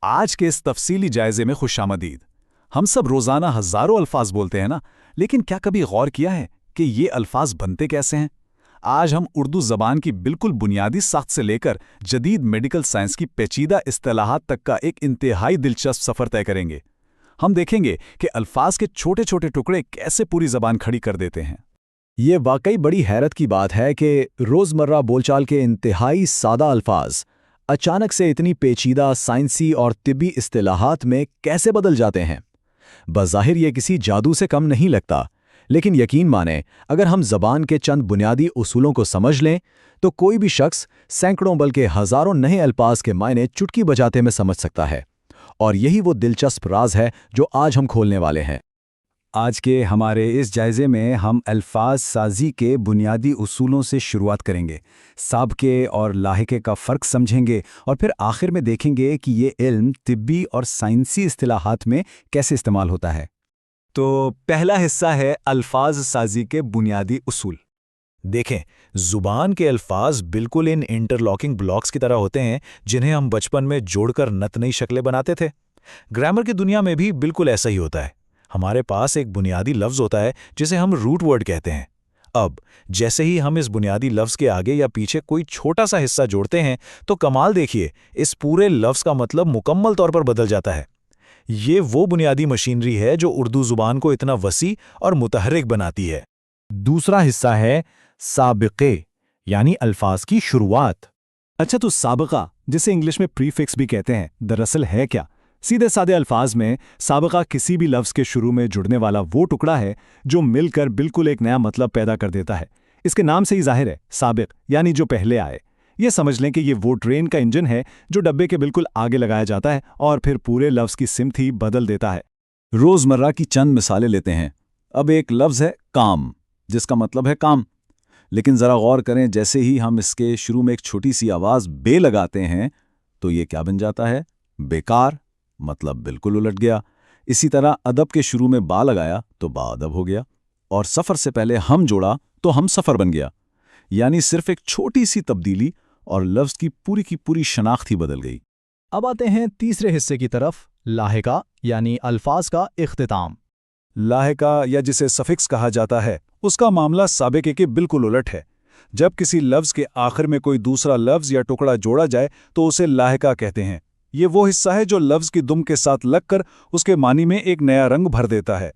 آج کے اس تفصیلی جائزے میں خوش آمدید۔ ہم سب روزانہ ہزاروں الفاظ بولتے ہیں نا، لیکن کیا کبھی غور کیا ہے کہ یہ الفاظ بنتے کیسے ہیں؟ آج ہم اردو زبان کی بالکل بنیادی ساخت سے لے کر جدید میڈیکل سائنس کی پیچیدہ اصطلاحات تک کا ایک انتہائی دلچسپ سفر طے کریں گے۔ ہم دیکھیں گے کہ الفاظ کے چھوٹے چھوٹے ٹکڑے کیسے پوری زبان کھڑی کر دیتے ہیں۔ یہ واقعی بڑی حیرت کی بات ہے کہ روزمرہ بول چال کے انتہائی سادہ الفاظ اچانک سے اتنی پیچیدہ سائنسی اور طبی اصطلاحات میں کیسے بدل جاتے ہیں۔ بظاہر یہ کسی جادو سے کم نہیں لگتا، لیکن یقین مانیں اگر ہم زبان کے چند بنیادی اصولوں کو سمجھ لیں تو کوئی بھی شخص سینکڑوں بلکہ ہزاروں نئے الفاظ کے معنی چٹکی بجاتے میں سمجھ سکتا ہے۔ اور یہی وہ دلچسپ راز ہے جو آج ہم کھولنے والے ہیں۔ آج کے ہمارے اس جائزے میں ہم الفاظ سازی کے بنیادی اصولوں سے شروعات کریں گے، سابقے اور لاحقے کا فرق سمجھیں گے، اور پھر آخر میں دیکھیں گے کہ یہ علم طبی اور سائنسی اصطلاحات میں کیسے استعمال ہوتا ہے۔ تو پہلا حصہ ہے الفاظ سازی کے بنیادی اصول۔ دیکھیں، زبان کے الفاظ بالکل ان انٹرلاکنگ بلاکس کی طرح ہوتے ہیں جنہیں ہم بچپن میں جوڑ کر نت نئی شکلیں بناتے تھے۔ گرامر کی دنیا میں بھی بالکل ایسا ہی ہوتا ہے۔ ہمارے پاس ایک بنیادی لفظ ہوتا ہے جسے ہم روٹ ورڈ کہتے ہیں۔ اب جیسے ہی ہم اس بنیادی لفظ کے آگے یا پیچھے کوئی چھوٹا سا حصہ جوڑتے ہیں تو کمال دیکھیے، اس پورے لفظ کا مطلب مکمل طور پر بدل جاتا ہے۔ یہ وہ بنیادی مشینری ہے جو اردو زبان کو اتنا وسیع اور متحرک بناتی ہے۔ دوسرا حصہ ہے سابقے، یعنی الفاظ کی شروعات۔ اچھا، تو سابقہ، جسے انگلش میں پریفکس بھی کہتے ہیں، دراصل ہے کیا؟ سیدھے سادے الفاظ میں سابقہ کسی بھی لفظ کے شروع میں جڑنے والا وہ ٹکڑا ہے جو مل کر بالکل ایک نیا مطلب پیدا کر دیتا ہے۔ اس کے نام سے ہی ظاہر ہے، سابق یعنی جو پہلے آئے۔ یہ سمجھ لیں کہ یہ وہ ٹرین کا انجن ہے جو ڈبے کے بالکل آگے لگایا جاتا ہے اور پھر پورے لفظ کی سمت ہی بدل دیتا ہے۔ روزمرہ کی چند مثالیں لیتے ہیں۔ اب ایک لفظ ہے کام، جس کا مطلب ہے کام، لیکن ذرا غور کریں، جیسے ہی ہم اس کے شروع میں ایک چھوٹی سی آواز بے لگاتے ہیں تو یہ کیا بن جاتا ہے؟ بیکار۔ مطلب بالکل الٹ گیا۔ اسی طرح ادب کے شروع میں با لگایا تو با ادب ہو گیا، اور سفر سے پہلے ہم جوڑا تو ہم سفر بن گیا۔ یعنی صرف ایک چھوٹی سی تبدیلی اور لفظ کی پوری شناخت ہی بدل گئی۔ اب آتے ہیں تیسرے حصے کی طرف، لاحقہ یعنی الفاظ کا اختتام۔ لاحقہ، یا جسے سفکس کہا جاتا ہے، اس کا معاملہ سابقے کے بالکل الٹ ہے۔ جب کسی لفظ کے آخر میں کوئی دوسرا لفظ یا ٹکڑا جوڑا جائے تو اسے لاحقہ کہتے ہیں۔ یہ وہ حصہ ہے جو لفظ کی دم کے ساتھ لگ کر اس کے معنی میں ایک نیا رنگ بھر دیتا ہے۔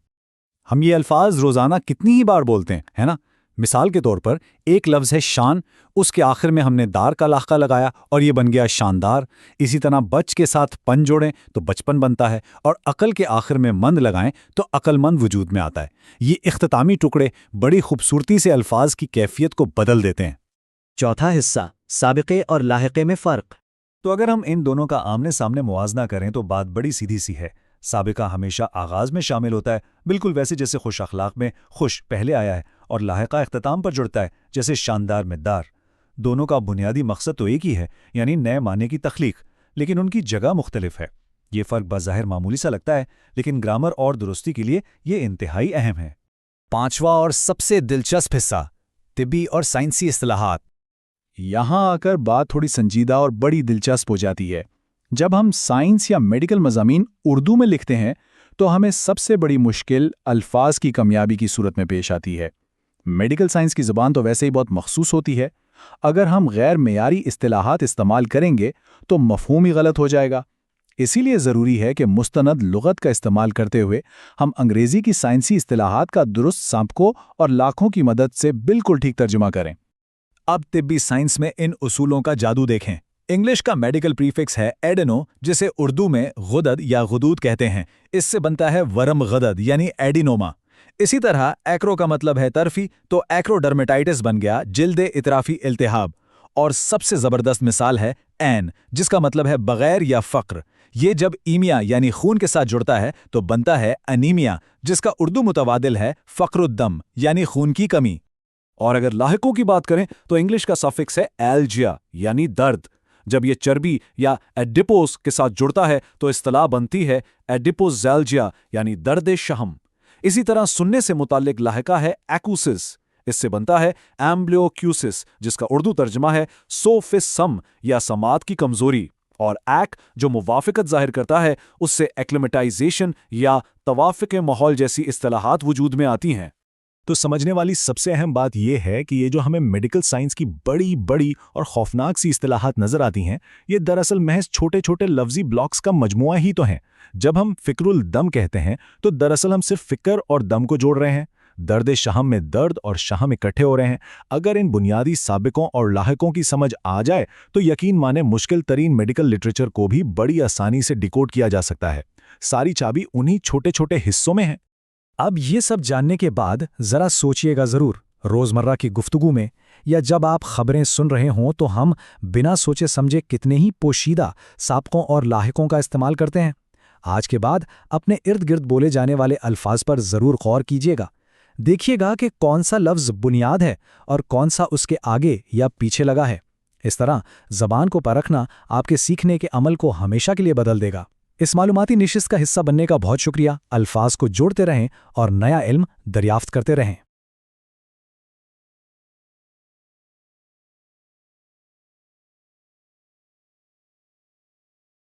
ہم یہ الفاظ روزانہ کتنی ہی بار بولتے ہیں، ہے نا؟ مثال کے طور پر ایک لفظ ہے شان، اس کے آخر میں ہم نے دار کا لاحقہ لگایا اور یہ بن گیا شاندار۔ اسی طرح بچ کے ساتھ پن جوڑیں تو بچپن بنتا ہے، اور عقل کے آخر میں مند لگائیں تو عقل مند وجود میں آتا ہے۔ یہ اختتامی ٹکڑے بڑی خوبصورتی سے الفاظ کی کیفیت کو بدل دیتے ہیں۔ چوتھا حصہ، سابقے اور لاحقے میں فرق۔ تو اگر ہم ان دونوں کا آمنے سامنے موازنہ کریں تو بات بڑی سیدھی سی ہے۔ سابقہ ہمیشہ آغاز میں شامل ہوتا ہے، بالکل ویسے جیسے خوش اخلاق میں خوش پہلے آیا ہے، اور لاحقہ اختتام پر جڑتا ہے، جیسے شاندار میں دار۔ دونوں کا بنیادی مقصد تو ایک ہی ہے، یعنی نئے معنی کی تخلیق، لیکن ان کی جگہ مختلف ہے۔ یہ فرق بظاہر معمولی سا لگتا ہے، لیکن گرامر اور درستی کے لیے یہ انتہائی اہم ہے۔ پانچواں اور سب سے دلچسپ حصہ، طبی اور سائنسی اصطلاحات۔ یہاں آ کر بات تھوڑی سنجیدہ اور بڑی دلچسپ ہو جاتی ہے۔ جب ہم سائنس یا میڈیکل مضامین اردو میں لکھتے ہیں تو ہمیں سب سے بڑی مشکل الفاظ کی کمیابی کی صورت میں پیش آتی ہے۔ میڈیکل سائنس کی زبان تو ویسے ہی بہت مخصوص ہوتی ہے۔ اگر ہم غیر معیاری اصطلاحات استعمال کریں گے تو مفہوم ہی غلط ہو جائے گا۔ اسی لیے ضروری ہے کہ مستند لغت کا استعمال کرتے ہوئے ہم انگریزی کی سائنسی اصطلاحات کا درست سابقوں اور لاحقوں کی مدد سے بالکل ٹھیک ترجمہ کریں۔ اب طبی سائنس میں ان اصولوں کا جادو دیکھیں۔ انگلش کا میڈیکل پریفکس ہے ایڈینو، جسے اردو میں غدد یا غدود کہتے ہیں۔ اس سے بنتا ہے ورم غدد یعنی ایڈینوما۔ اسی طرح ایکرو کا مطلب ہے طرفی، تو ایکروڈرمیٹائٹس بن گیا جلد اطرافی التہاب۔ اور سب سے زبردست مثال ہے این، جس کا مطلب ہے بغیر یا فقر۔ یہ جب ایمیا یعنی خون کے ساتھ جڑتا ہے تو بنتا ہے انیمیا، جس کا اردو متبادل ہے فقر الدم یعنی خون کی کمی۔ اور اگر لاحقوں کی بات کریں تو انگلش کا سفکس ہے ایلجیا یعنی درد۔ جب یہ چربی یا ایڈیپوس کے ساتھ جڑتا ہے تو اصطلاح بنتی ہے ایڈیپوزیلجیا یعنی درد شحم۔ اسی طرح سننے سے متعلق لاحقہ ہے ایکوسس، اس سے بنتا ہے ایمبلیوکیوسس، جس کا اردو ترجمہ ہے سوفسم یا سماعت کی کمزوری۔ اور ایک جو موافقت ظاہر کرتا ہے اس سے ایکلیمیٹائزیشن یا توافق ماحول جیسی اصطلاحات وجود میں آتی ہیں۔ تو سمجھنے والی سب سے اہم بات یہ ہے کہ یہ جو ہمیں میڈیکل سائنس کی بڑی بڑی اور خوفناک سی اصطلاحات نظر آتی ہیں، یہ دراصل محض چھوٹے چھوٹے لفظی بلاکس کا مجموعہ ہی تو ہیں۔ جب ہم فکر الدم کہتے ہیں تو دراصل ہم صرف فکر اور دم کو جوڑ رہے ہیں۔ درد شہم میں درد اور شہم اکٹھے ہو رہے ہیں۔ اگر ان بنیادی سابقوں اور لاحقوں کی سمجھ آ جائے تو یقین مانے مشکل ترین میڈیکل لٹریچر کو بھی بڑی آسانی سے ڈیکوڈ کیا جا سکتا ہے۔ ساری چابی انہی چھوٹے چھوٹے حصوں میں ہے۔ اب یہ سب جاننے کے بعد ذرا سوچئے گا ضرور، روزمرہ کی گفتگو میں یا جب آپ خبریں سن رہے ہوں تو ہم بنا سوچے سمجھے کتنے ہی پوشیدہ سابقوں اور لاحقوں کا استعمال کرتے ہیں۔ آج کے بعد اپنے ارد گرد بولے جانے والے الفاظ پر ضرور غور کیجیے گا۔ دیکھیے گا کہ کون سا لفظ بنیاد ہے اور کون سا اس کے آگے یا پیچھے لگا ہے۔ اس طرح زبان کو پرکھنا آپ کے سیکھنے کے عمل کو ہمیشہ کے لیے بدل دے گا۔ اس معلوماتی نشست کا حصہ بننے کا بہت شکریہ۔ الفاظ کو جوڑتے رہیں اور نیا علم دریافت کرتے رہیں۔